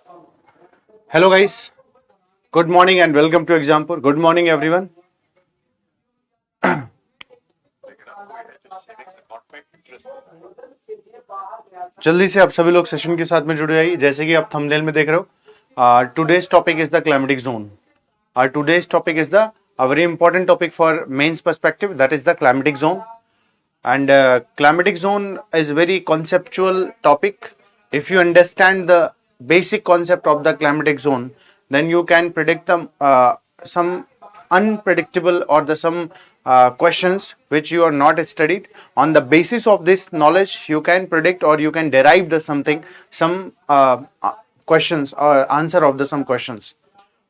Hello guys, good morning and welcome to Example. Good morning everyone. जल्दी से आप सभी लोग सेशन के साथ में जुड़ जाइए. जैसे कि आप थंबनेल में देख रहे हो, today's topic is the climatic zone. Today's topic is a very important topic for mains perspective, that is the climatic zone. And climatic zone is very conceptual topic. If you understand the basic concept of the climatic zone, then you can predict some unpredictable or some questions which you are not studied. On the basis of this knowledge, you can predict or you can derive some questions or answer of some questions.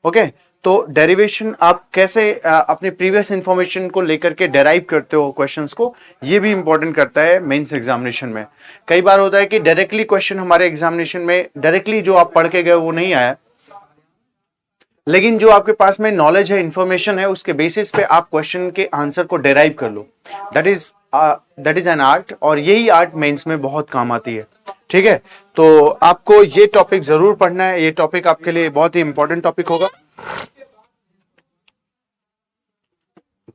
Okay तो derivation आप कैसे अपने previous information को लेकर के derive करते हो questions को, ये भी इंपॉर्टेंट करता है मेंस एग्जामिनेशन में. कई बार होता है कि डायरेक्टली क्वेश्चन हमारे एग्जामिनेशन में डायरेक्टली जो आप पढ़ के गए वो नहीं आया, लेकिन जो आपके पास में नॉलेज है, इंफॉर्मेशन है, उसके बेसिस पे आप क्वेश्चन के आंसर को डेराइव कर लो. दैट इज एन आर्ट, और यही आर्ट मेंस में बहुत काम आती है. ठीक है, तो आपको ये टॉपिक जरूर पढ़ना है. ये टॉपिक आपके लिए बहुत ही इंपॉर्टेंट टॉपिक होगा.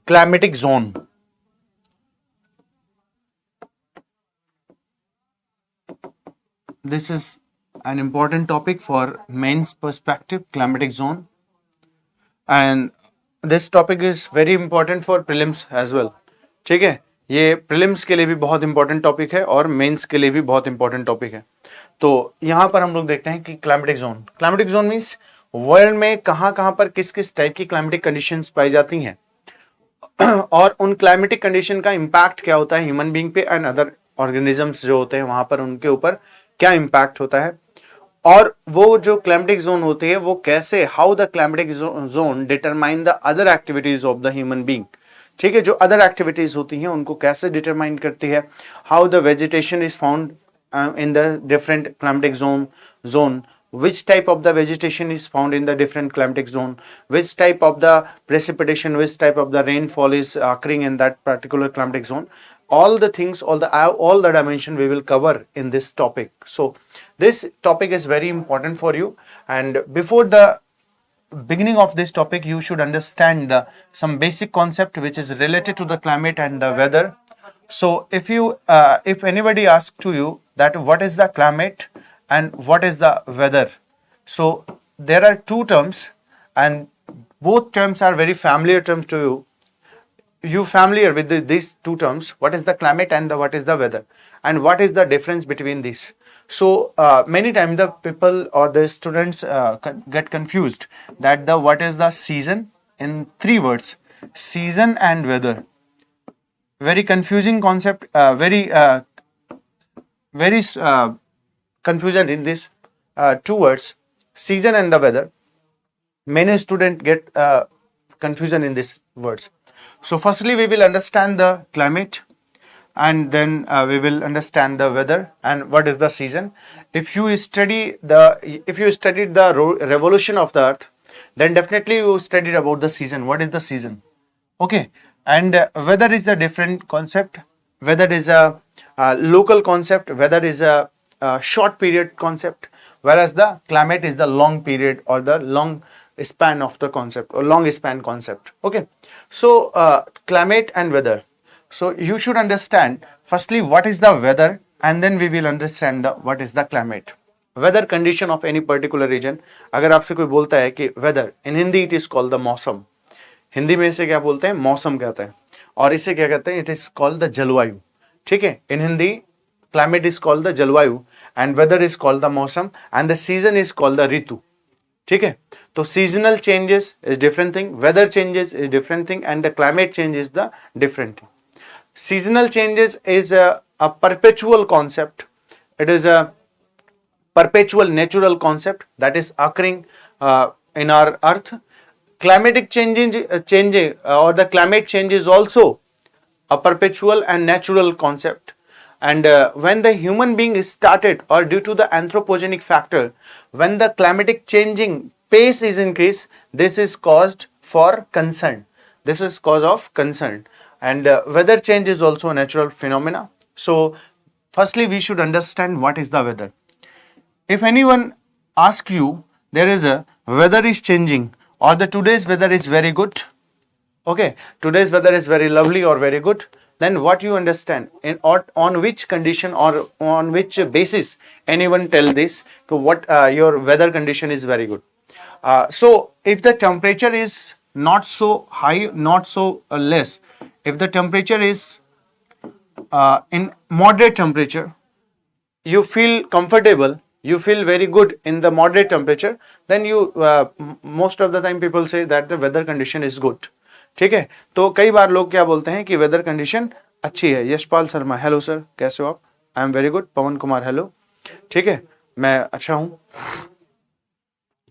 Climatic zone. This is an important topic for mains perspective, climatic zone, and this topic is very important for prelims as well. ठीक है, ये प्रीलिम्स के लिए भी बहुत इंपॉर्टेंट टॉपिक है और मेंस के लिए भी बहुत इंपॉर्टेंट टॉपिक है. तो यहां पर हम लोग देखते हैं कि क्लाइमेटिक जोन मींस वर्ल्ड में कहां पर किस किस टाइप की क्लाइमेटिक कंडीशंस पाई जाती हैं और उन क्लाइमेटिक कंडीशन का इंपैक्ट क्या होता है ह्यूमन बीइंग पे एंड अदर ऑर्गेनिजम्स जो होते हैं वहां पर उनके ऊपर क्या इंपैक्ट होता है, और वो जो क्लाइमेटिक जोन होती है वो कैसे, how the climatic zone determine the other activities of the human being. ठीक है, जो अदर एक्टिविटीज होती हैं उनको कैसे डिटरमाइन करती है. How the vegetation is found in the different climatic zone, which type of the vegetation is found in the different climatic zone, which type of the precipitation, which type of the rainfall is occurring in that particular climatic zone. All the things, all the dimension we will cover in this topic. So this topic is very important for you, and before the beginning of this topic you should understand some basic concept which is related to the climate and the weather. So if anybody asks to you that what is the climate and what is the weather, so there are two terms and both terms are very familiar terms to you. You familiar with these two terms, what is the climate and what is the weather, and what is the difference between these. So many times the people or the students get confused that what is the season in three words, season and weather. Very confusing concept, very confusion in these two words, season and the weather. Many students get confusion in these words. So firstly we will understand the climate, and then we will understand the weather and what is the season. If you studied the revolution of the earth, then definitely you studied about the season. What is the season? Okay. And weather is a different concept. Weather is a local concept. Weather is a short period concept, whereas the climate is the long period or the long span of the concept, or long span concept. Okay, so climate and weather. So you should understand firstly what is the weather, and then we will understand what is the climate. Weather condition of any particular region. अगर आपसे कोई बोलता है कि weather, in Hindi it is called the मौसम. हिंदी में इसे क्या बोलते हैं, मौसम कहते हैं, और इसे क्या कहते हैं, it is called the jalvayu. ठीक है, in Hindi climate is called the jalvayu and weather is called the mausam and the season is called the ritu. ठीक है, तो seasonal changes is different thing, weather changes is different thing, and the climate change is the different thing. Seasonal changes is a perpetual concept. It is a perpetual natural concept that is occurring in our earth. Climatic changing or the climate change is also a perpetual and natural concept, and when the human being is started, or due to the anthropogenic factor, when the climatic changing pace is increased, this is caused for concern. This is cause of concern. And weather change is also a natural phenomena. So firstly we should understand what is the weather. If anyone ask you, there is a weather is changing or the today's weather is very good, okay, today's weather is very lovely or very good, then what you understand in or on which condition or on which basis anyone tell this to what your weather condition is very good. So if the temperature is not so high, not so less, if the temperature is in moderate temperature, you feel comfortable, you feel very good in the moderate temperature, then you most of the time people say that the weather condition is good. ठीक है, तो कई बार लोग क्या बोलते हैं कि weather condition अच्छी है. यशपाल शर्मा, हेलो सर, कैसे हो आप? I am very good. Pawan Kumar, hello. ठीक है, मैं अच्छा हूं.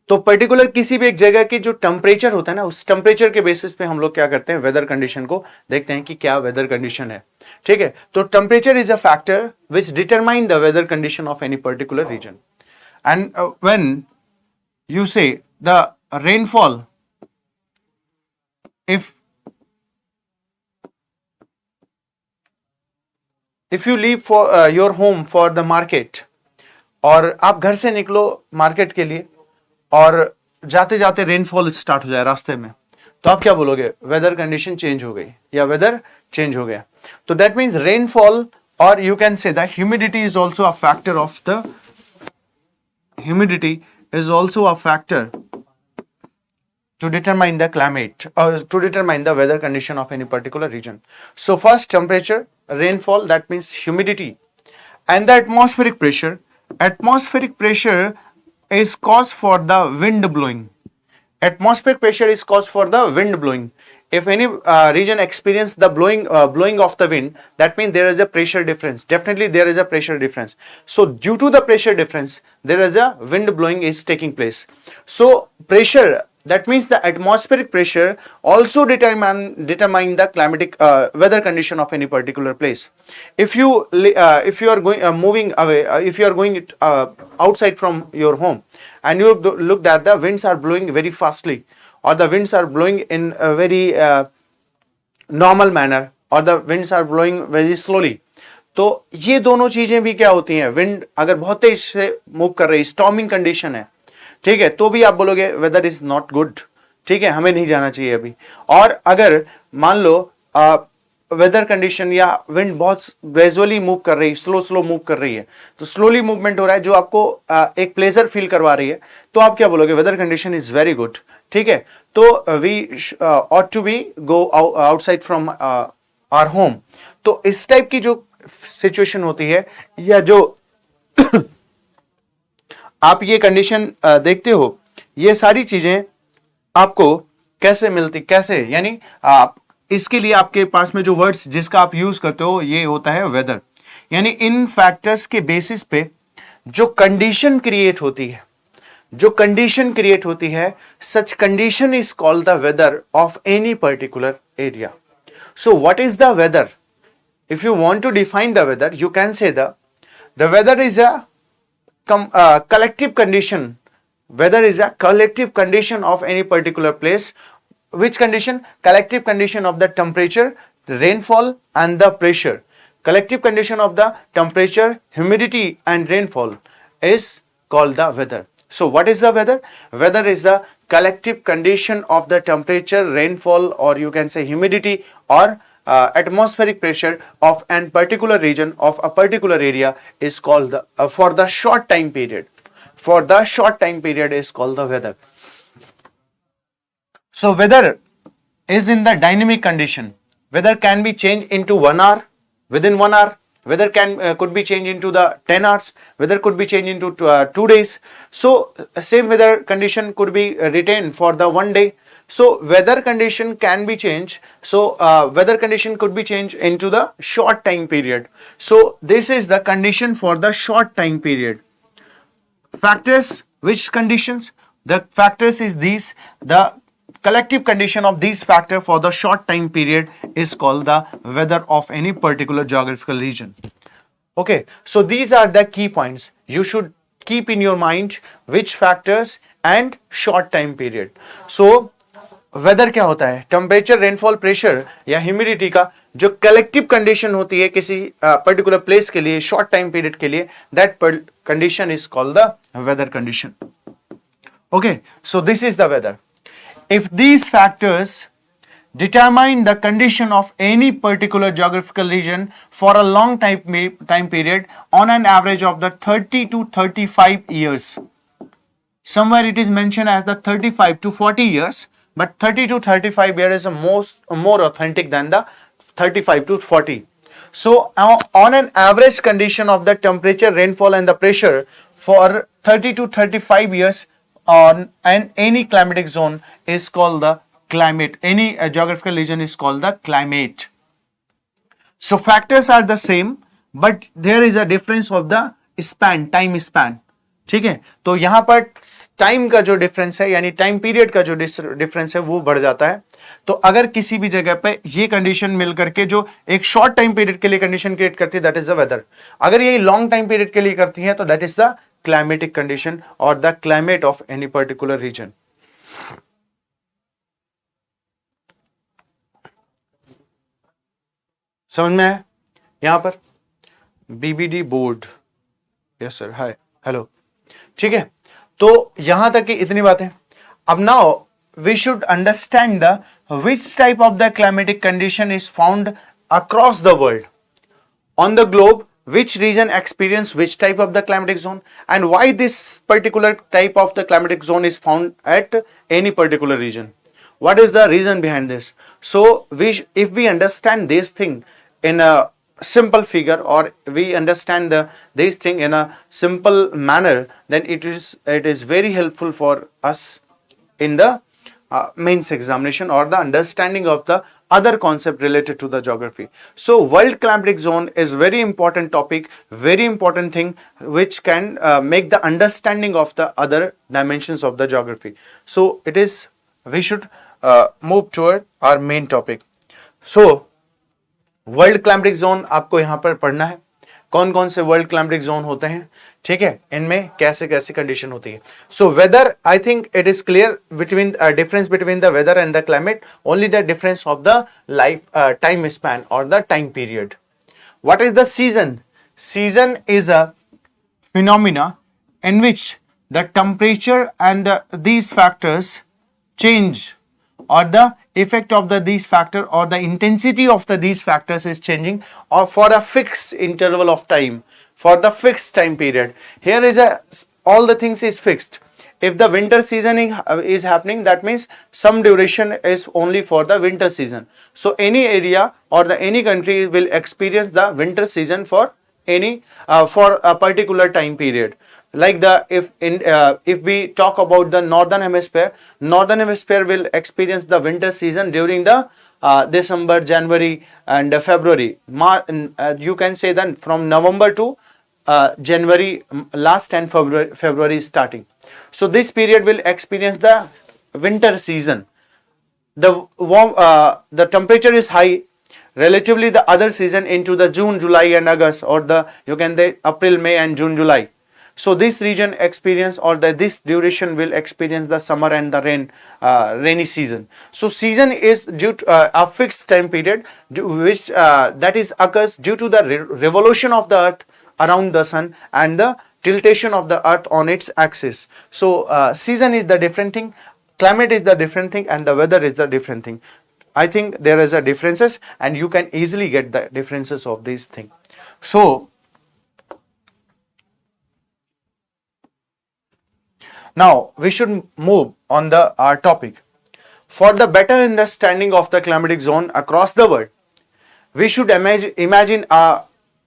तो पर्टिकुलर किसी भी एक जगह की जो टेम्परेचर होता है ना, उस टेम्परेचर के बेसिस पे हम लोग क्या करते हैं, वेदर कंडीशन को देखते हैं कि क्या वेदर कंडीशन है. ठीक है, तो temperature is a factor which determine the weather condition of any particular region. And when you say the rainfall, if you leave for your home for the market, और आप घर से निकलो मार्केट के लिए और जाते जाते रेनफॉल स्टार्ट हो जाए रास्ते में, तो आप क्या बोलोगे, वेदर कंडीशन चेंज हो गई या वेदर चेंज हो गया. तो दैट मीन्स रेनफॉल, और you can say the humidity is also a factor of the humidity is also a factor to determine the climate or to determine the weather condition of any particular region. So first temperature, rainfall, that means humidity, and the atmospheric pressure. Atmospheric pressure is cause for the wind blowing. Atmospheric pressure is cause for the wind blowing. If any region experience the blowing of the wind, that means there is a pressure difference. Definitely there is a pressure difference. So due to the pressure difference, there is a wind blowing is taking place. So pressure, that means the atmospheric pressure also determine the climatic weather condition of any particular place. If you are going moving away, if you are going outside from your home and you look that the winds are blowing very fastly, or the winds are blowing in a very normal manner, or the winds are blowing very slowly, तो ये दोनों चीजें भी क्या होती हैं, wind अगर बहुत तेज से मूव कर रही, स्टॉर्मिंग कंडीशन है, ठीक है, तो भी आप बोलोगे वेदर इज नॉट गुड. ठीक है, हमें नहीं जाना चाहिए अभी. और अगर मान लो वेदर कंडीशन या विंड बहुत ग्रेजुअली मूव कर रही, स्लो मूव कर रही है, तो स्लोली मूवमेंट हो रहा है जो आपको एक प्लेजर फील करवा रही है, तो आप क्या बोलोगे, weather condition is very good. ठीक है, तो we ought to be go outside from our home. तो इस टाइप की जो सिचुएशन होती है, या जो आप ये कंडीशन देखते हो, ये सारी चीजें आपको कैसे मिलती, कैसे, यानी आप इसके लिए आपके पास में जो वर्ड्स जिसका आप यूज करते हो, ये होता है वेदर. यानी इन फैक्टर्स के बेसिस पे जो कंडीशन क्रिएट होती है, जो कंडीशन क्रिएट होती है, such condition is called the weather of any particular area. So what is the weather? If you want to define the weather, you can say the weather is a collective condition. Weather is a collective condition of any particular place. Which condition? Collective condition of the temperature, rainfall and the pressure. Collective condition of the temperature, humidity and rainfall is called the weather. So what is the weather? Weather is the collective condition of the temperature, rainfall, or you can say humidity or atmospheric pressure of an particular region of a particular area is called the, for the short time period. For the short time period is called the weather. So weather is in the dynamic condition. Weather can be changed into 1 hour, within 1 hour. Weather could be changed into the 10 hours. Weather could be changed into 2 days. So same weather condition could be retained for the 1 day. So weather condition can be changed. So weather condition could be changed into the short time period. So this is the condition for the short time period. Factors, which conditions? The factors is these. The collective condition of these factors for the short time period is called the weather of any particular geographical region. Okay, so these are the key points. You should keep in your mind which factors and short time period. So weather क्या होता है? Temperature, rainfall, pressure या humidity का जो collective condition होती है किसी particular place के लिए, शॉर्ट टाइम पीरियड के लिए, that condition is called the weather condition. Okay, so this is the weather. If these factors determine the condition of any particular geographical region for a long time period on an average of the 30 to 35 years. Somewhere it is mentioned as the 35 to 40 years, but 30 to 35 years is more authentic than the 35 to 40. So on an average condition of the temperature, rainfall and the pressure for 30 to 35 years on any climatic zone is called the climate. Any geographical region is called the climate. So factors are the same, but there is a difference of the span, time span. ठीक है, तो यहां पर time का जो difference है यानी time period का जो डिफरेंस है वो बढ़ जाता है. तो अगर किसी भी जगह पे ये कंडीशन मिलकर के जो एक शॉर्ट टाइम पीरियड के लिए कंडीशन क्रिएट करती है, दैट इज द वेदर. अगर ये लॉन्ग टाइम पीरियड के लिए करती है तो that is the climatic condition और the climate of any particular region. समझ में है? यहां पर BBD board, yes sir, hi, hello, ठीक है. तो यहां तक की इतनी बातें. अब now we should understand the which type of the climatic condition is found across the world on the globe, which region experience which type of the climatic zone and why this particular type of the climatic zone is found at any particular region. What is the reason behind this? So if we understand this thing in a simple figure, or we understand this thing in a simple manner, then it is very helpful for us in the mains examination or the understanding of the other concept related to the geography. So world climatic zone is very important topic, very important thing which can make the understanding of the other dimensions of the geography. So we should move toward our main topic. So world climatic zone आपको यहां पर पढ़ना है. कौन कौन से world climatic zone होते हैं, ठीक है, इनमें कैसे कैसी कंडीशन होती है. So weather, I think it is clear between difference between the weather and the climate, only the difference of the life time span और the time period. What is the season? Season is a phenomena in which the temperature and these factors change, or the effect of these factor or the intensity of these factors is changing, or for a fixed interval of time, for the fixed time period. Here is all the things is fixed. If the winter season is happening, that means some duration is only for the winter season. So any area or any country will experience the winter season for for a particular time period. Like if we talk about the northern hemisphere will experience the winter season during the December, January and February. You can say that from November to January last and February starting. So this period will experience the winter season. The temperature is high relatively the other season into the June, July and August, or you can say April, May and June, July. So this region experience or this duration will experience the summer and the rainy season. So season is due to a fixed time period which that is occurs due to the revolution of the earth around the sun and the tiltation of the earth on its axis. So season is the different thing, climate is the different thing and the weather is the different thing. I think there is a differences and you can easily get the differences of these things. So now we should move on our topic. For the better understanding of the climatic zone across the world, we should imagine a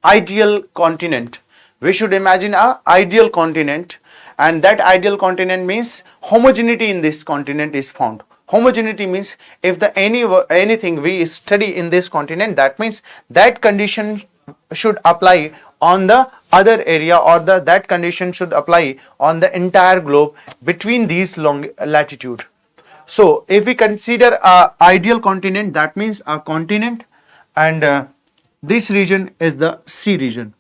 ideal continent. We should imagine a ideal continent, and that ideal continent means homogeneity in this continent is found. Homogeneity means if anything we study in this continent, that means that condition should apply on the other area, or that condition should apply on the entire globe between these long latitude. So if we consider a ideal continent, that means a continent, and this region is the sea region.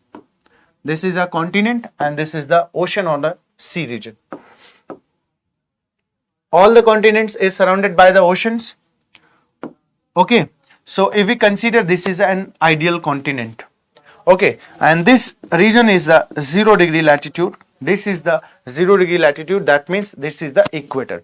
This is a continent and this is the ocean or the sea region. All the continents is surrounded by the oceans. Okay, so if we consider this is an ideal continent, okay, and this region is the 0 degree latitude, this is the 0 degree latitude, that means this is the equator.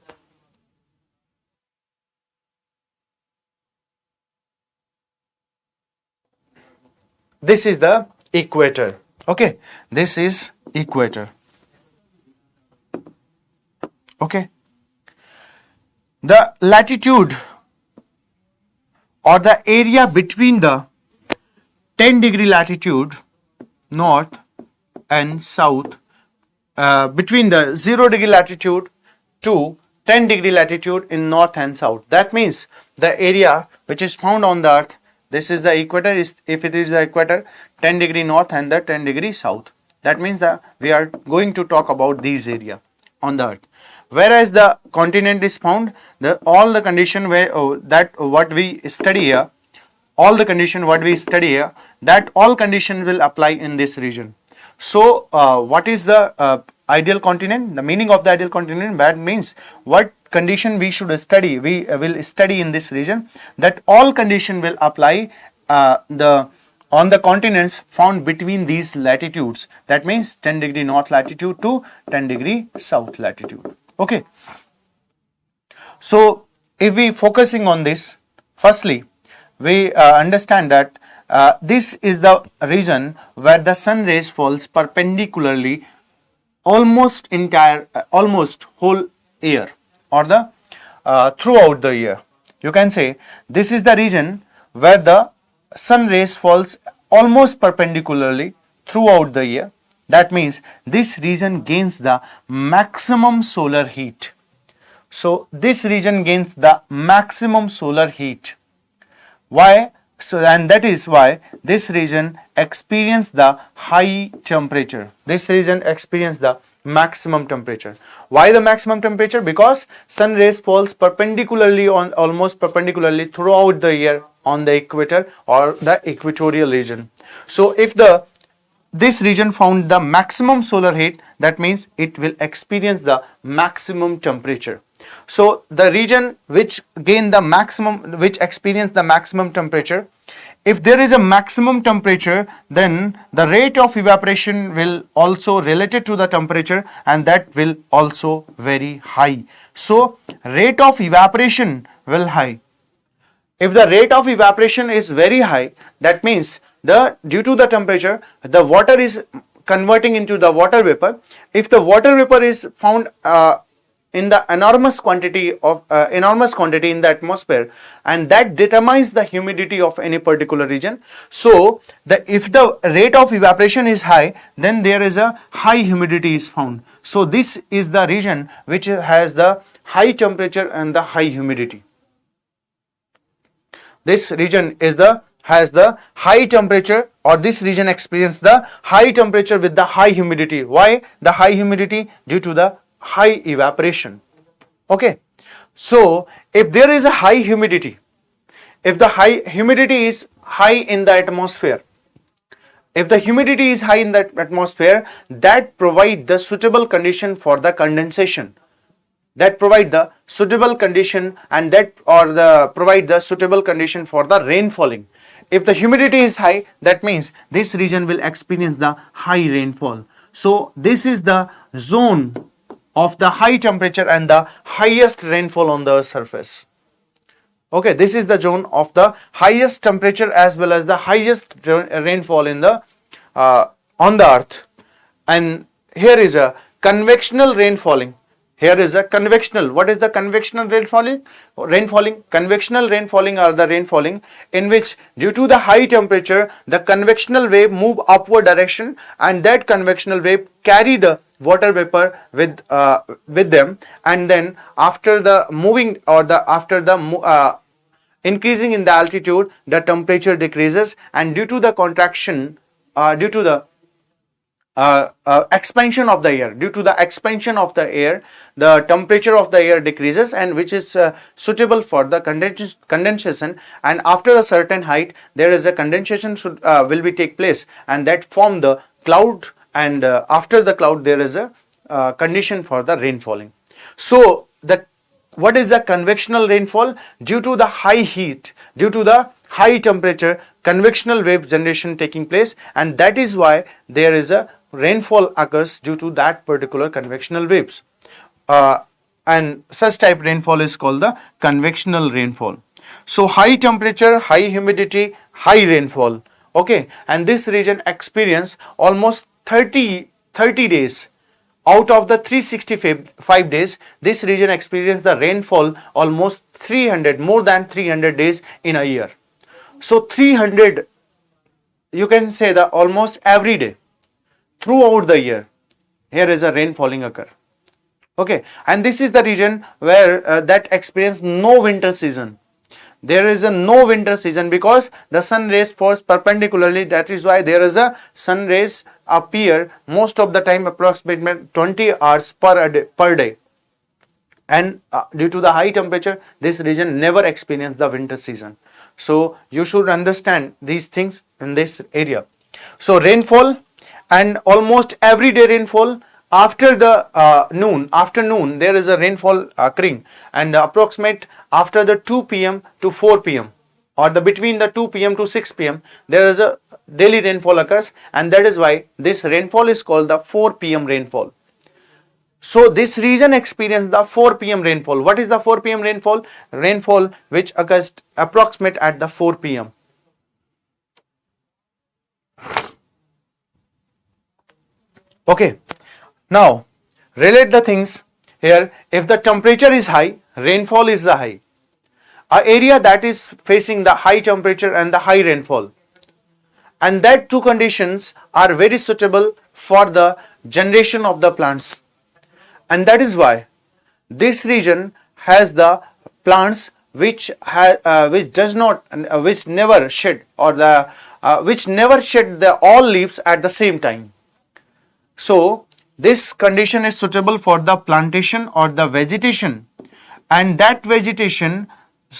This is the equator. Okay, this is equator. Okay, the latitude or the area between the 10 degree latitude north and south, between the 0 degree latitude to 10 degree latitude in north and south, that means the area which is found on the earth, this is the equator, is if it is the equator, 10 degree north and the 10 degree south, that means that we are going to talk about these area on the earth. Whereas the continent is found, all the condition where that what we study here, all the condition what we study here, that all condition will apply in this region. So what is the ideal continent? The meaning of the ideal continent, that means what condition we should study, we will study in this region, that all condition will apply on the continents found between these latitudes, that means 10 degree north latitude to 10 degree south latitude. Okay, so if we focusing on this, firstly we understand that this is the region where the sun rays falls perpendicularly almost whole year, or the throughout the year. You can say this is the region where the sun rays falls almost perpendicularly throughout the year. That means this region gains the maximum solar heat. So this region gains the maximum solar heat. Why? So, and that is why this region experience the high temperature. This region experience the maximum temperature. Why the maximum temperature? Because sun rays falls perpendicularly on almost perpendicularly throughout the year on the equator or the equatorial region. So if this region found the maximum solar heat, that means it will experience the maximum temperature. So the region which gain the maximum, which experience the maximum temperature, if there is a maximum temperature, then the rate of evaporation will also related to the temperature, and that will also very high. So rate of evaporation will high. If the rate of evaporation is very high, that means due to the temperature, the water is converting into the water vapor. If the water vapor is found in the enormous quantity in the atmosphere, and that determines the humidity of any particular region. So if the rate of evaporation is high, then there is a high humidity is found. So this is the region which has the high temperature and the high humidity. This region has the high temperature, or this region experience the high temperature with the high humidity. Why the high humidity? Due to the high evaporation. Okay, so if there is a high humidity, if the high humidity is high in the atmosphere, if the humidity is high in the atmosphere, that provide the suitable condition for the condensation, that provide the suitable condition, and provide the suitable condition for the rainfalling. If the humidity is high, that means this region will experience the high rainfall. So this is the zone of the high temperature and the highest rainfall on the surface. Okay, this is the zone of the highest temperature as well as the highest rainfall in the on the earth. And here is a convectional rainfalling. Here is a convectional. What is the convectional rainfalling? Convectional rainfalling are the rainfalling in which, due to the high temperature, the convectional wave move upward direction, and that convectional wave carry the water vapor with them, and then after the moving or increasing in the altitude, the temperature decreases, and due to the contraction, due to the expansion of the air, the temperature of the air decreases, and which is suitable for the condensation, and after a certain height there is a condensation will be take place, and that form the cloud, and after the cloud there is a condition for the rainfalling. So what is the convectional rainfall? Due to the high heat, due to the high temperature, convectional wave generation taking place, and that is why there is a rainfall occurs due to that particular convectional waves. And such type rainfall is called the convectional rainfall. So high temperature, high humidity, high rainfall. Okay, and this region experience almost 30 days. Out of the 365 days, this region experiences the rainfall almost 300, more than 300 days in a year. So 300, you can say that almost every day throughout the year, here is a rain falling occur. Okay, and this is the region where that experience no winter season. There is a no winter season because the sun rays falls perpendicularly. That is why there is a sun rays appear most of the time, approximately 20 hours per day. And due to the high temperature, this region never experienced the winter season. So you should understand these things in this area. So rainfall, and almost everyday rainfall. After the afternoon, there is a rainfall occurring, and approximate after the 2 p.m. to 4 p.m. or the between the 2 p.m. to 6 p.m. there is a daily rainfall occurs, and that is why this rainfall is called the 4 p.m. rainfall. So this region experiences the 4 p.m. rainfall. What is the 4 p.m. rainfall? Rainfall which occurs approximate at the 4 p.m. Okay. Now, relate the things here. If the temperature is high, rainfall is the high. An area that is facing the high temperature and the high rainfall. And that two conditions are very suitable for the generation of the plants. And that is why this region has the plants which never shed all leaves at the same time. So this condition is suitable for the plantation or the vegetation, and that vegetation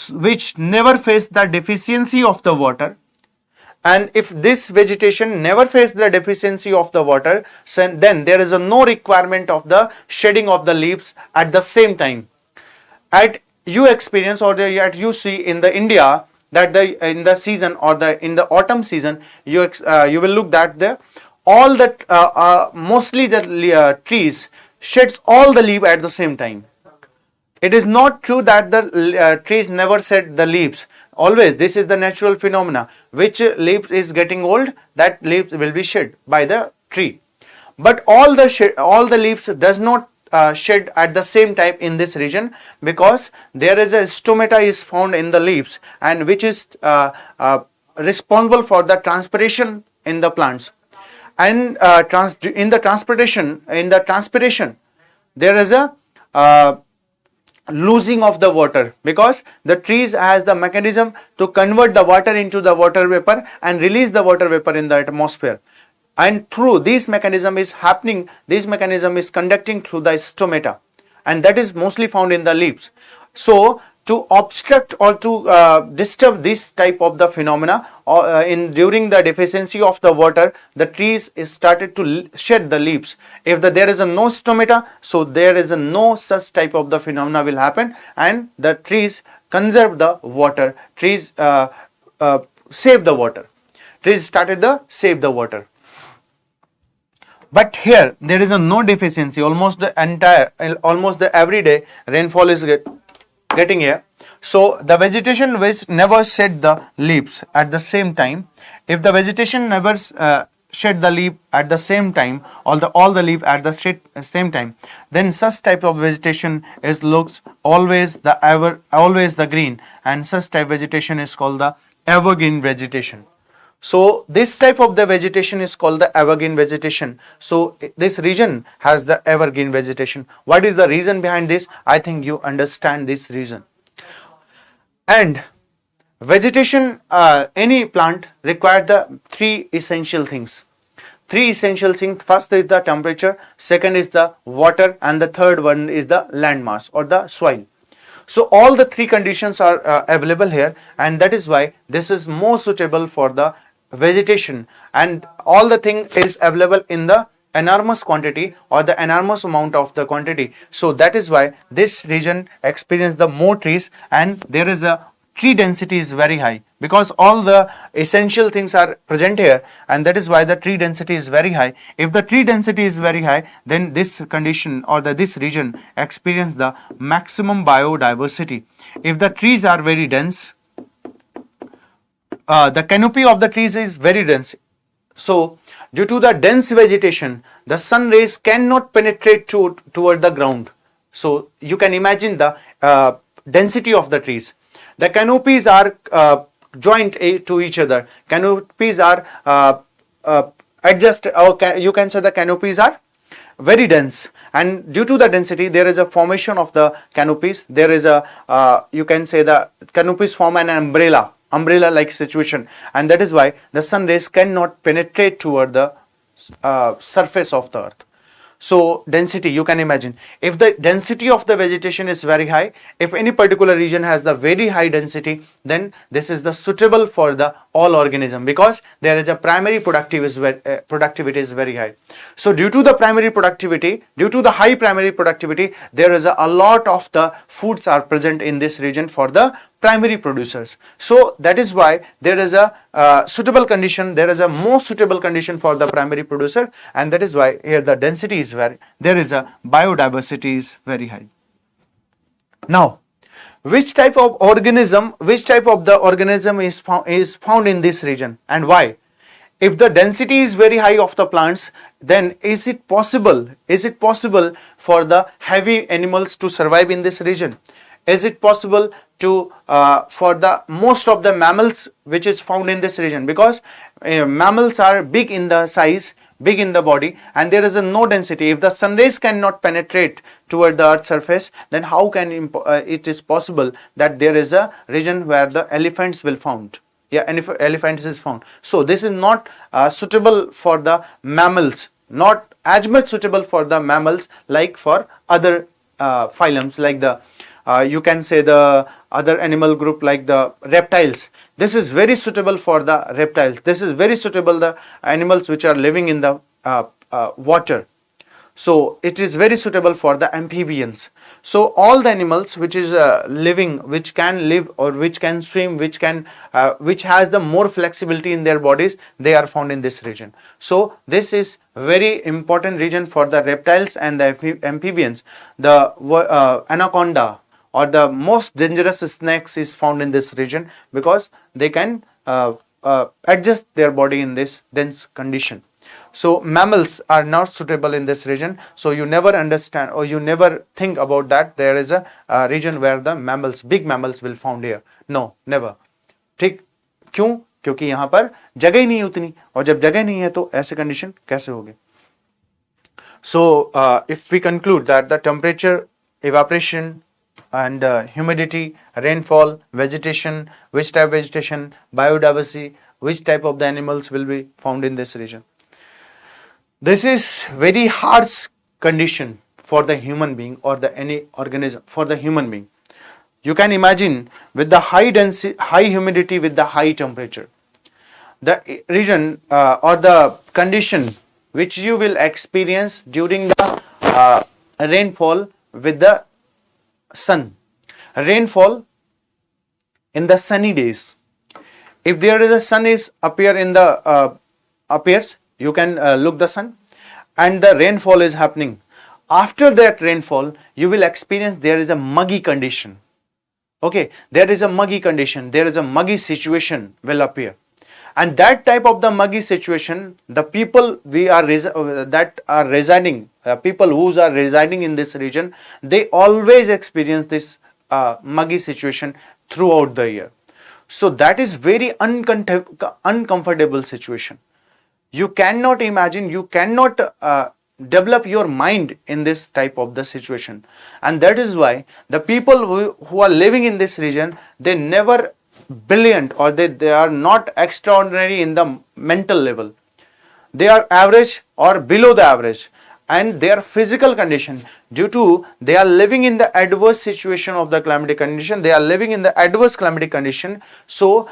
which never face the deficiency of the water. And if this vegetation never face the deficiency of the water, then there is no requirement of the shedding of the leaves at the same time. At you experience or you see in the India that in the season or in the autumn season, you will look that mostly the trees sheds all the leaf at the same time. It is not true that the trees never shed the leaves. Always, this is the natural phenomena. Which leaf is getting old, that leaves will be shed by the tree. But all the leaves does not shed at the same time in this region, because there is a stomata is found in the leaves, and which is responsible for the transpiration in the plants. And in the transpiration, there is a losing of the water, because the trees has the mechanism to convert the water into the water vapor and release the water vapor in the atmosphere. And through this mechanism is conducting through the stomata, and that is mostly found in the leaves. So to obstruct or to disturb this type of the phenomena during the deficiency of the water, the trees is started to shed the leaves. If there is no stomata, so there is no such type of the phenomena will happen, and the trees conserve the water. Trees save the water. Trees started to save the water. But here there is no deficiency. Almost the everyday rainfall is getting here. So the vegetation which never shed the leaves at the same time, if the vegetation never shed the leaf at the same time, all the leaf at the same time, then such type of vegetation looks always the green, and such type vegetation is called the evergreen vegetation. So this type of the vegetation is called the evergreen vegetation. So this region has the evergreen vegetation. What is the reason behind this? I think you understand this reason. And vegetation, any plant require the three essential things. First is the temperature, second is the water, and the third one is the landmass or the soil. So all the three conditions are available here, and that is why this is more suitable for the vegetation, and all the thing is available in the enormous quantity or the enormous amount of the quantity. So that is why this region experience the more trees, and there is a tree density is very high, because all the essential things are present here, and that is why the tree density is very high. If the tree density is very high, then this condition or this region experience the maximum biodiversity. If the trees are very dense, the canopy of the trees is very dense. So due to the dense vegetation, the sun rays cannot penetrate toward the ground. So you can imagine the density of the trees. The canopies are joined to each other. Canopies are adjust, or you can say the canopies are very dense, and due to the density there is a formation of the canopies. There is a you can say the canopies form an umbrella like situation, and that is why the sun rays cannot penetrate toward the surface of the earth. So density, you can imagine, if the density of the vegetation is very high, if any particular region has the very high density, then this is the suitable for the all organism, because there is a primary productivity is very high. So due to the primary productivity, due to the high primary productivity, there is a lot of the foods are present in this region for the primary producers. So that is why there is a suitable condition, there is a more suitable condition for the primary producer, and that is why here the density is very, there is a biodiversity is very high. Now, which type of the organism is found in this region, and why? If the density is very high of the plants, then is it possible for the heavy animals to survive in this region? Is it possible to for the most of the mammals which is found in this region? Because mammals are big in the size, big in the body, and there is a no density. If the sun rays cannot penetrate toward the earth's surface, then how can it is possible that there is a region where the elephants will found? Yeah, and if elephants is found, so this is not suitable for the mammals, not as much suitable for the mammals like for other phylums, like the you can say the other animal group like the reptiles. This is very suitable for the reptiles. This is very suitable the animals which are living in the water. So it is very suitable for the amphibians. So all the animals which is living, which can live or which can swim, which has the more flexibility in their bodies, they are found in this region. So this is very important region for the reptiles and the amphibians. The anaconda or the most dangerous snakes is found in this region, because they can adjust their body in this dense condition. So mammals are not suitable in this region. So you never understand or you never think about that there is a region where the mammals, big mammals will found here. No, never. ठीक, क्यों? क्योंकि यहाँ पर जगह ही नहीं उतनी, और जब जगह नहीं है तो ऐसे कंडीशन कैसे होगी? So if we conclude that the temperature, evaporation and humidity, rainfall, vegetation, which type of vegetation, biodiversity, which type of the animals will be found in this region. This is very harsh condition for the human being or the any organism, for the human being. You can imagine with the high density, high humidity with the high temperature, the region or the condition which you will experience during the rainfall with the sun. Rainfall in the sunny days. If there is a sun is appears, you can look the sun, and the rainfall is happening. After that rainfall, you will experience there is a muggy condition. Okay, there is a muggy condition. There is a muggy situation will appear, and that type of the muggy situation, the people that are residing, people who are residing in this region, they always experience this muggy situation throughout the year. So that is very uncomfortable situation. You cannot imagine, you cannot develop your mind in this type of the situation, and that is why the people who are living in this region, they never brilliant or they are not extraordinary in the mental level. They are average or below the average, and their physical condition, due to they are living in the adverse situation of the climatic condition, they are living in the adverse climatic condition. So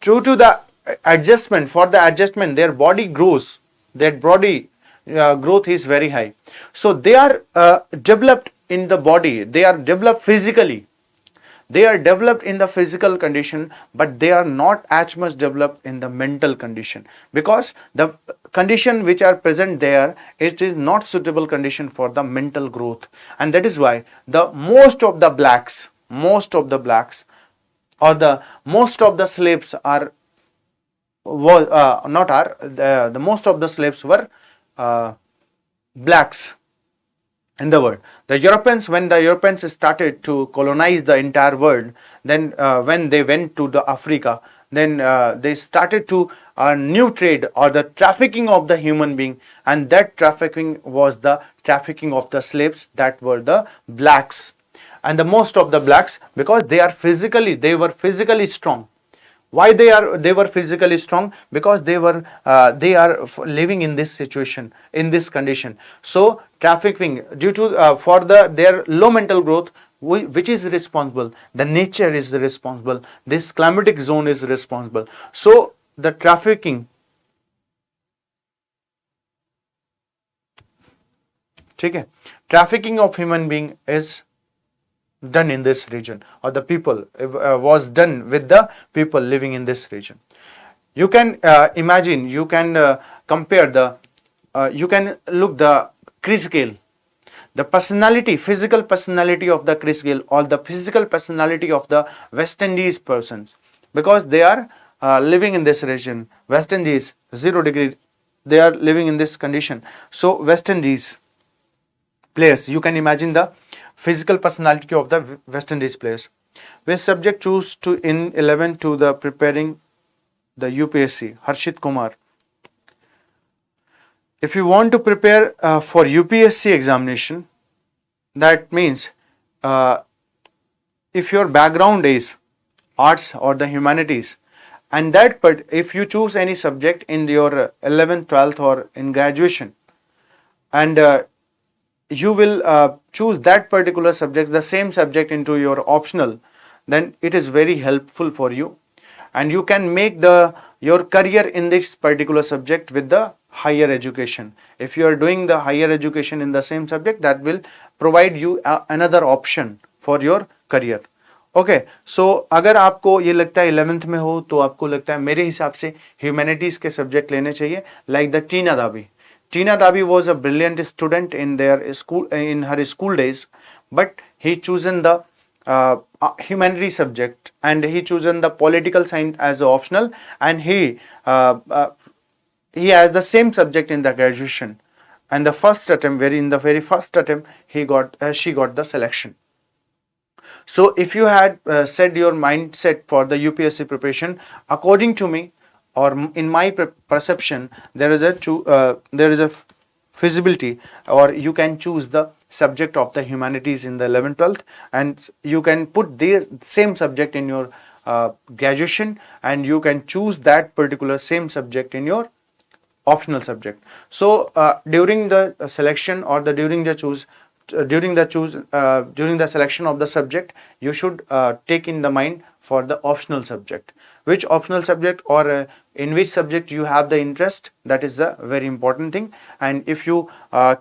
due to the adjustment, for the adjustment, their body grows, their body growth is very high. So they are developed in the body, they are developed physically. They are developed in the physical condition, but they are not as much developed in the mental condition, because the condition which are present there, it is not suitable condition for the mental growth. And that is why the most of the blacks or the most of the slaves are was not are the most of the slaves were blacks in the world. The Europeans, when the Europeans started to colonize the entire world, then when they went to the Africa, then they started to new trade or the trafficking of the human being, and that trafficking was the trafficking of the slaves, that were the blacks. And the most of the blacks, because they were physically strong. Why they were physically strong? Because they are living in this situation, in this condition. So trafficking, due to for their low mental growth, which is responsible? The nature is responsible. This climatic zone is responsible. So the trafficking, okay, trafficking of human being is done in this region, or the people was done with the people living in this region. You can imagine, you can compare the you can look the Chris Gayle, the personality, physical personality of the Chris Gayle, or the physical personality of the West Indies persons, because they are living in this region. West Indies 0 degree, they are living in this condition. So West Indies players, you can imagine the physical personality of the West Indies players. Which subject choose to in 11 to the preparing the UPSC? Harshit Kumar. If you want to prepare for UPSC examination, that means if your background is arts or the humanities, and that, but if you choose any subject in your 11th, 12th or in graduation, and you will choose that particular subject, the same subject, into your optional, then it is very helpful for you, and you can make your career in this particular subject with the higher education. If you are doing the higher education in the same subject, that will provide you another option for your career. Okay, so अगर आपको ये लगता है 11th में हो, तो आपको लगता है मेरे हिसाब से ह्यूमैनिटीज के सब्जेक्ट लेने चाहिए, लाइक द टीना दाबी. Tina Dabi was a brilliant student in their school, in her school days, but he chosen the humanities subject, and he chosen the political science as optional, and he has the same subject in the graduation, and the first attempt, in the very first attempt, she got the selection. So if you had set your mindset for the UPSC preparation, according to me, or in my perception, there is a feasibility, or you can choose the subject of the humanities in the 11th, 12th, and you can put the same subject in your graduation, and you can choose that particular same subject in your optional subject. So during the selection, or during the selection of the subject, you should take in the mind for the optional subject. Which optional subject, or in which subject you have the interest, that is the very important thing. And if you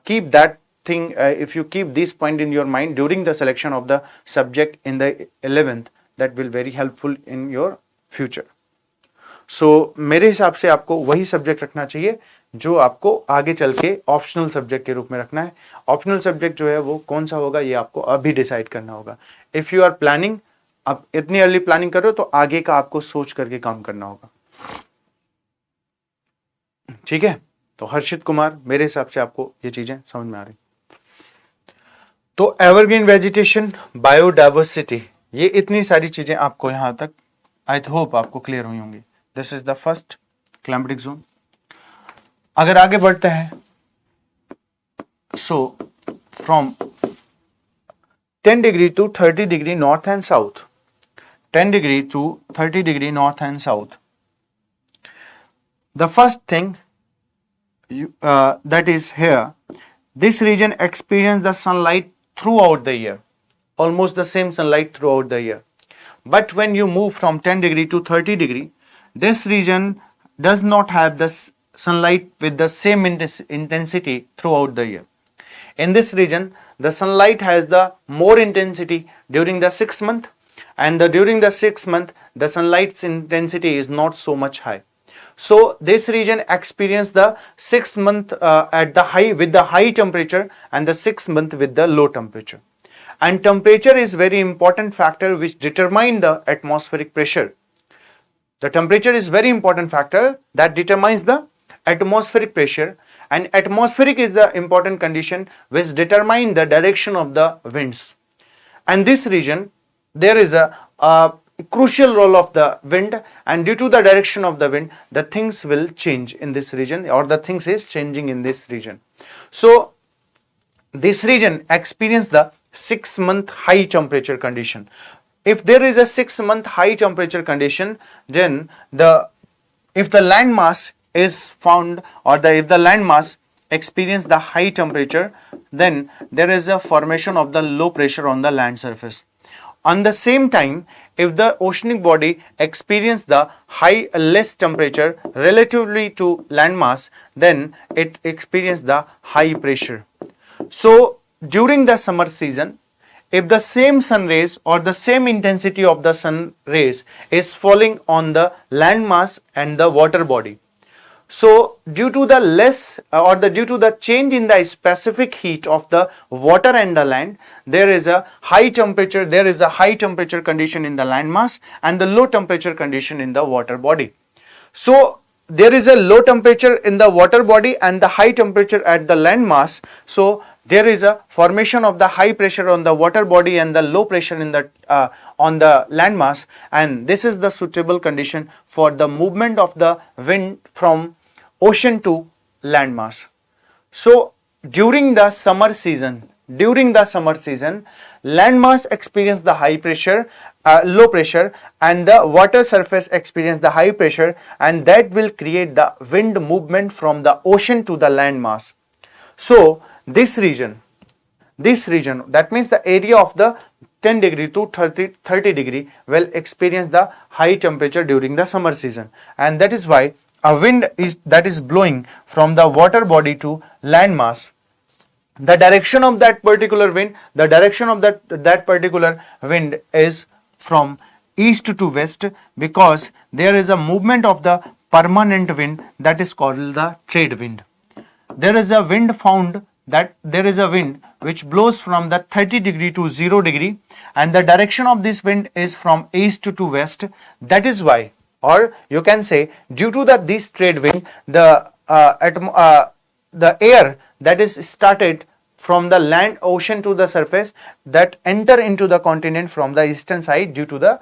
keep that thing, if you keep this point in your mind during the selection of the subject in the 11th, that will very helpful in your future. So मेरे हिसाब से आपको वही subject रखना चाहिए जो आपको आगे चल के ऑप्शनल सब्जेक्ट के रूप में रखना है. ऑप्शनल सब्जेक्ट जो है वो कौन सा होगा, ये आपको अभी डिसाइड करना होगा. इफ यू आर प्लानिंग, आप इतनी अर्ली प्लानिंग कर रहे हो, तो आगे का आपको सोच करके काम करना होगा. ठीक है, तो हर्षित कुमार, मेरे हिसाब से आपको ये चीजें समझ में आ रही. तो एवरग्रीन वेजिटेशन, बायोडाइवर्सिटी, ये इतनी सारी चीजें आपको यहां तक आई होप आपको क्लियर हुई होंगी. This is the first climatic zone. अगर आगे बढ़ते हैं, so from 10 degree to 30 degree north and south, 10 degree to 30 degree north and south, the first thing that is here, this region experience the sunlight throughout the year, almost the same sunlight throughout the year. But when you move from 10 degree to 30 degree, this region does not have the sunlight with the same intensity throughout the year. In this region, the sunlight has the more intensity during the 6th month, and during the 6 month the sunlight's intensity is not so much high. So this region experienced the 6 month at the high with the high temperature and the 6 month with the low temperature. And temperature is very important factor which determine the atmospheric pressure. The temperature is very important factor that determines the atmospheric pressure, and atmospheric is the important condition which determine the direction of the winds. And this region there is a crucial role of the wind, and due to the direction of the wind the things will change in this region, or the things is changing in this region. So this region experienced the 6 month high temperature condition. If there is a 6 month high temperature condition, then if the land mass is found, or if the land mass experience the high temperature, then there is a formation of the low pressure on the land surface. On the same time, if the oceanic body experience the less temperature relatively to land mass, then it experience the high pressure. So during the summer season, if the same sun rays or the same intensity of the sun rays is falling on the land mass and the water body, so due to the due to the change in the specific heat of the water and the land, there is a high temperature condition in the land mass and the low temperature condition in the water body. So there is a low temperature in the water body and the high temperature at the land mass. So there is a formation of the high pressure on the water body and the low pressure in the on the land mass, and this is the suitable condition for the movement of the wind from ocean to land mass. So during the summer season, land mass experience the low pressure, and the water surface experience the high pressure, and that will create the wind movement from the ocean to the land mass. So this region, that means the area of the 10 degree to 30 degree will experience the high temperature during the summer season, and that is why a wind that is blowing from the water body to land mass, the direction of that particular wind, is from east to west, because there is a movement of the permanent wind that is called the trade wind. There is a wind which blows from the 30 degree to 0 degree, and the direction of this wind is from east to west. That is why, or you can say, due to this trade wind, the air that is started from the land ocean to the surface that enter into the continent from the eastern side due to the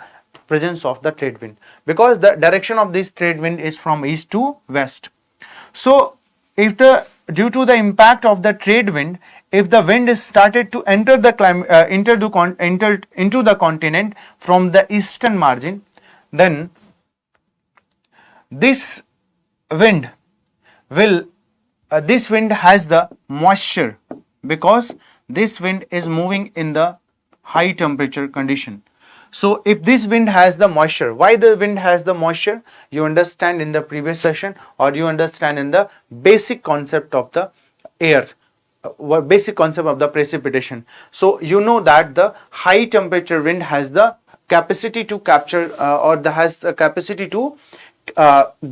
presence of the trade wind, because the direction of this trade wind is from east to west. So if due to the impact of the trade wind, if the wind is started to enter into the continent from the eastern margin, then this wind has the moisture, because this wind is moving in the high temperature condition. So if this wind has the moisture, why the wind has the moisture, you understand in the previous session, or you understand in the basic concept of the air, basic concept of the precipitation. So you know that the high temperature wind has the capacity to capture has the capacity to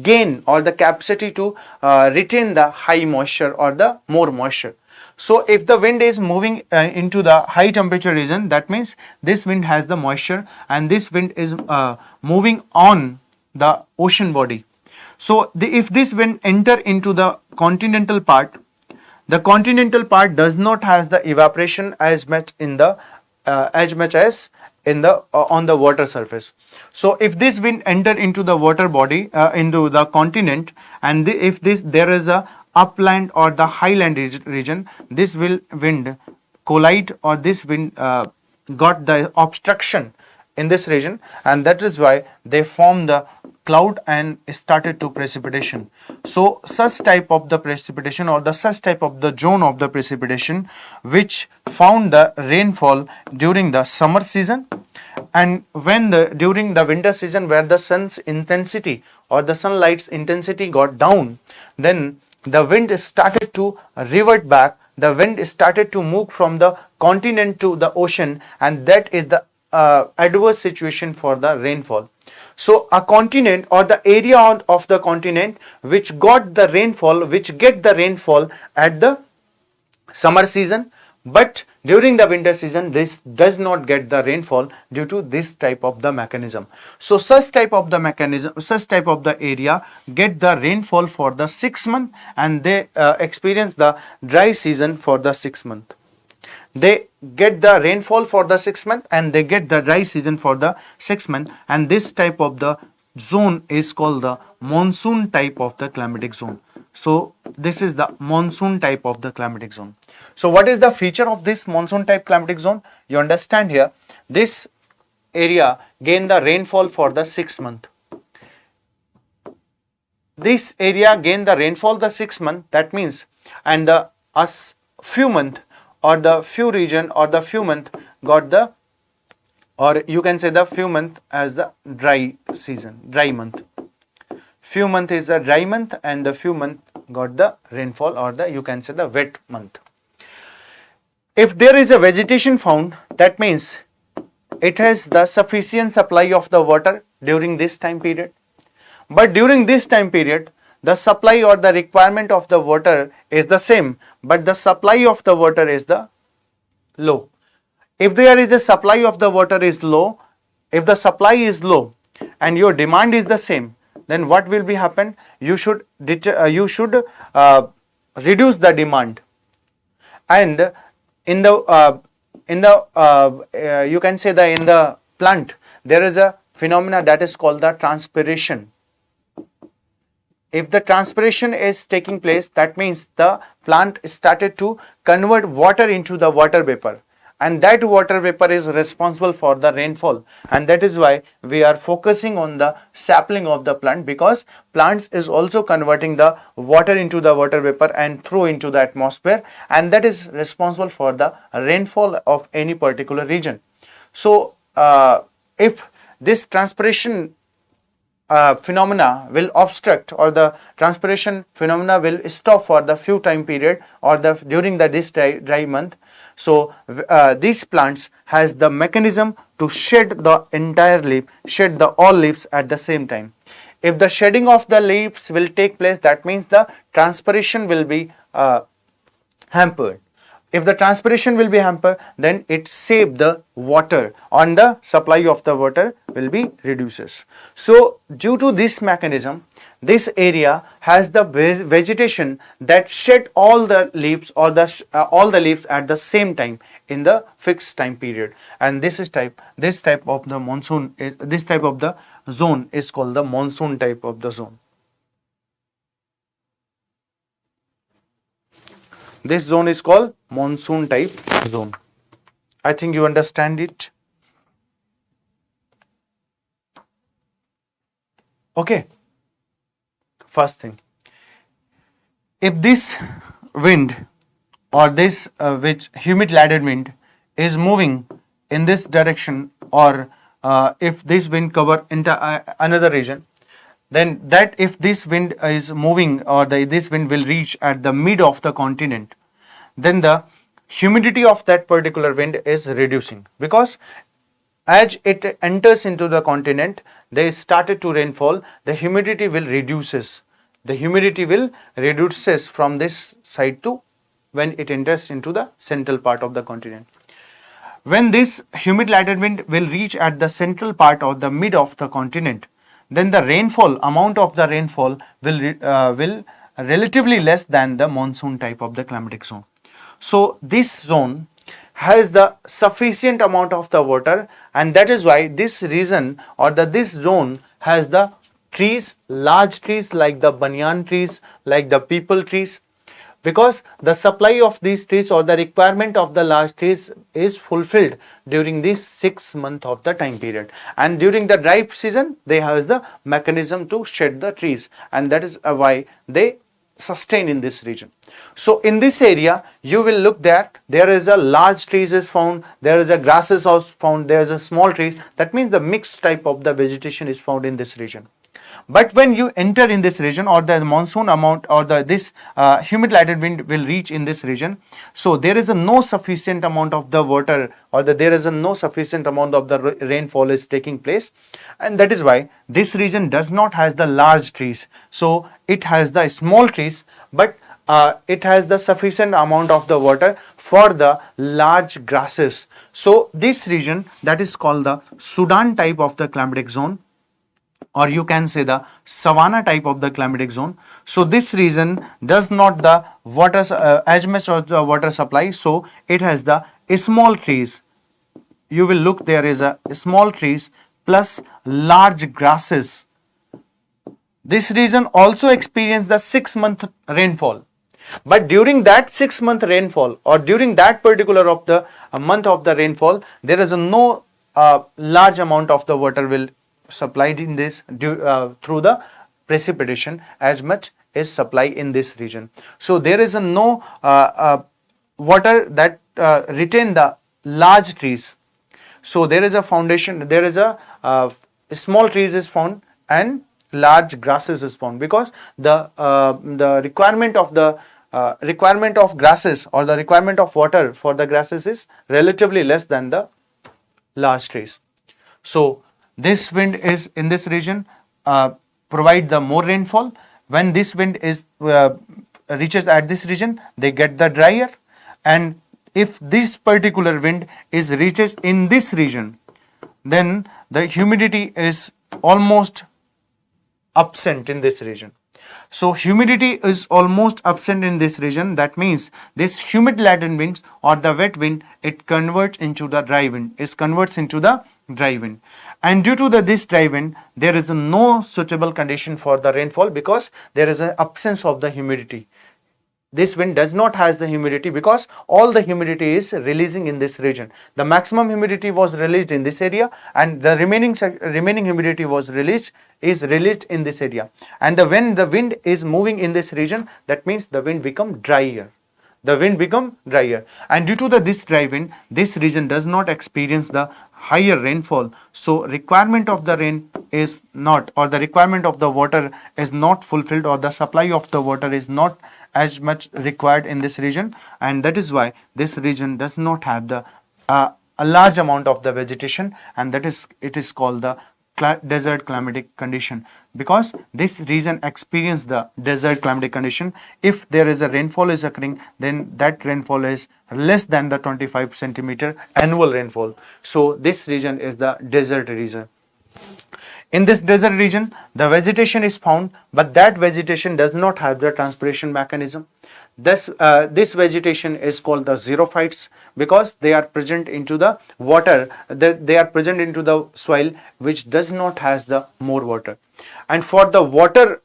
gain, or the capacity to retain the high moisture or the more moisture. So if the wind is moving into the high temperature region, that means this wind has the moisture, and this wind is moving on the ocean body. So if this wind enter into the continental part, the continental part does not have the evaporation as much as in the on the water surface. So if this wind enter into the water body, into the continent, and if there is a upland or the highland region, this wind collide, or this wind got the obstruction in this region, and that is why they form the cloud and started to precipitation. So such type of the precipitation, or such type of the zone of the precipitation which found the rainfall during the summer season, and when during the winter season, where the sun's intensity or the sunlight's intensity got down, then the wind started to revert back. The wind started to move from the continent to the ocean, and that is the adverse situation for the rainfall. So a continent or the area of the continent which got the rainfall, which get the rainfall at the summer season, but during the winter season this does not get the rainfall due to this type of the mechanism. So such type of the mechanism, such type of the area get the rainfall for the 6 month, and they experience the dry season for the 6 month. They get the rainfall for the 6 month and they get the dry season for the 6 month, and this type of the zone is called the monsoon type of the climatic zone. So this is the monsoon type of the climatic zone. So what is the feature of this monsoon type climatic zone? You understand here, this area gain the rainfall for the 6 month. This area gain the rainfall the 6 month, that means, and the few month or the few region or the few month got the, or you can say the few month as the dry season, dry month. Few month is the dry month and the few month got the rainfall, or the, you can say, the wet month. If there is a vegetation found, that means it has the sufficient supply of the water during this time period. But during this time period, the supply or the requirement of the water is the same, but the supply of the water is the low. If there is a supply of the water is low, if the supply is low and your demand is the same, then what will be happen? You should reduce the demand, and in the you can say that in the plant there is a phenomena that is called the transpiration. If the transpiration is taking place, that means the plant started to convert water into the water vapor, and that water vapor is responsible for the rainfall, and that is why we are focusing on the sapling of the plant, because plants is also converting the water into the water vapor and throw into the atmosphere, and that is responsible for the rainfall of any particular region. So if this transpiration phenomena will obstruct, or the transpiration phenomena will stop for the few time period or the during the this dry month, so these plants has the mechanism to shed the entire leaf, shed the all leaves at the same time. If the shedding of the leaves will take place, that means the transpiration will be hampered. If the transpiration will be hampered, then it save the water, and the supply of the water will be reduces. So due to this mechanism, this area has the vegetation that shed all the leaves, or the all the leaves at the same time in the fixed time period, and this type of the monsoon, this type of the zone is called the monsoon type of the zone. This zone is called monsoon type zone. I think you understand it. Okay. First thing, if this wind or this which humid laden wind is moving in this direction, or if this wind cover into another region, then that if this wind is moving, or this wind will reach at the mid of the continent, then the humidity of that particular wind is reducing, because as it enters into the continent, they started to rainfall, the humidity will reduces. The humidity will reduces from this side to when it enters into the central part of the continent. When this humid laden wind will reach at the central part or the mid of the continent, then the rainfall, amount of the rainfall will relatively less than the monsoon type of the climatic zone. So this zone has the sufficient amount of the water, and that is why this region or this zone has the trees, large trees like the banyan trees, like the peepal trees, because the supply of these trees or the requirement of the large trees is fulfilled during this 6 month of the time period, and during the dry season they have the mechanism to shed the trees, and that is why they sustain in this region. So in this area you will look that there is a large trees is found, there is a grasses also found, there is a small trees, that means the mixed type of the vegetation is found in this region. But when you enter in this region, or the monsoon amount, or this humid lighted wind will reach in this region, so there is a no sufficient amount of the water, or there is a no sufficient amount of the rainfall is taking place, and that is why this region does not has the large trees. So it has the small trees, but it has the sufficient amount of the water for the large grasses. So this region, that is called the Sudan type of the climatic zone, or you can say the savanna type of the climatic zone. So this region does not the water as much of the water supply, so it has the small trees. You will look, there is a small trees plus large grasses. This region also experiences the 6-month rainfall, but during that 6-month rainfall, or during that particular of the month of the rainfall, there is a no large amount of the water will supplied in this through the precipitation as much is supply in this region. So there is a no water that retain the large trees. So there is a foundation, there is a small trees is found and large grasses is found, because the requirement of the requirement of grasses, or the requirement of water for the grasses is relatively less than the large trees. So this wind is in this region provide the more rainfall. When this wind is reaches at this region, they get the drier, and if this particular wind is reaches in this region, then the humidity is almost absent in this region. So humidity is almost absent in this region. That means this humid laden winds, or the wet wind, it converts into the dry wind, and due to this dry wind, there is no suitable condition for the rainfall, because there is an absence of the humidity. This wind does not has the humidity, because all the humidity is releasing in this region. The maximum humidity was released in this area, and the remaining humidity was released in this area. And when the wind is moving in this region, that means the wind become drier. And due to this dry wind, this region does not experience the higher rainfall. So requirement of the rain is not, or the requirement of the water is not fulfilled, or the supply of the water is not as much required in this region, and that is why this region does not have the a large amount of the vegetation, and that is it is called the desert climatic condition, because this region experience the desert climatic condition. If there is a rainfall is occurring, then that rainfall is less than the 25 centimeter annual rainfall. So this region is the desert region. In this desert region, the vegetation is found, but that vegetation does not have the transpiration mechanism. This vegetation is called the xerophytes, because they are present into the water, they are present into the soil which does not has the more water. And for the water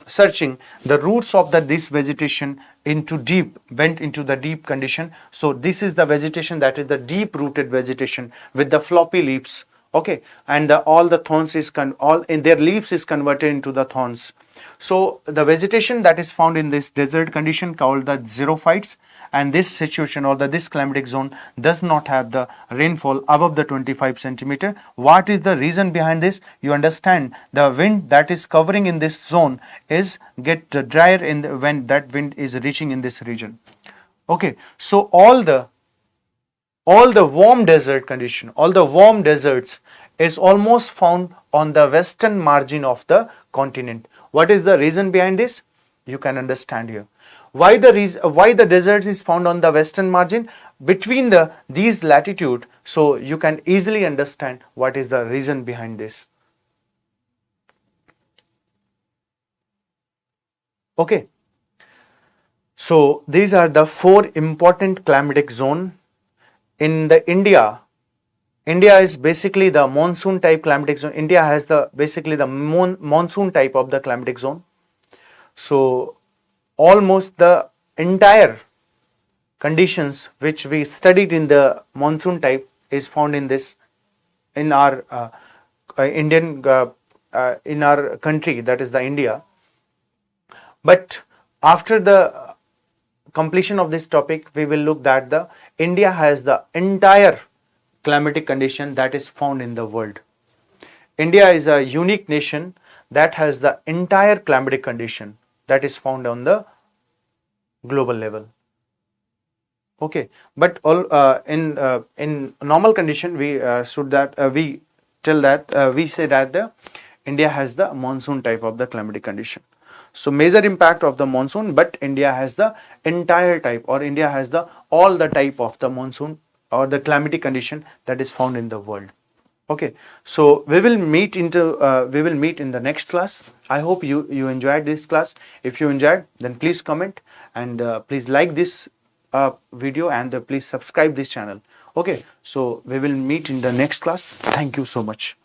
searching, the roots of this vegetation went into the deep condition. So this is the vegetation that is the deep rooted vegetation with the floppy leaves. Okay, and all the thorns is all in their leaves is converted into the thorns. So the vegetation that is found in this desert condition called the xerophytes, and this situation, or this climatic zone, does not have the rainfall above the 25 centimeter. What is the reason behind this? You understand, the wind that is covering in this zone is get drier when that wind is reaching in this region. Okay, so all the warm desert condition, all the warm deserts is almost found on the western margin of the continent. What is the reason behind this? You can understand here. Why the desert is found on the western margin between these latitude? So you can easily understand what is the reason behind this. Okay. So these are the 4 important climatic zone. In the India is basically the monsoon type climatic zone. India has basically the monsoon type of the climatic zone. So almost the entire conditions which we studied in the monsoon type is found in our Indian in our country, that is the India. But after the completion of this topic, we will look that the India has the entire climatic condition that is found in the world. India is a unique nation that has the entire climatic condition that is found on the global level. Okay, but all in normal condition we we tell that we say that the India has the monsoon type of the climatic condition. So major impact of the monsoon, but India has the entire type, or India has the all the type of the monsoon or the climatic condition that is found in the world. Okay, so we will meet in the next class. I hope you enjoyed this class. If you enjoyed, then please comment and please like this video, and please subscribe this channel. Okay, so we will meet in the next class. Thank you so much.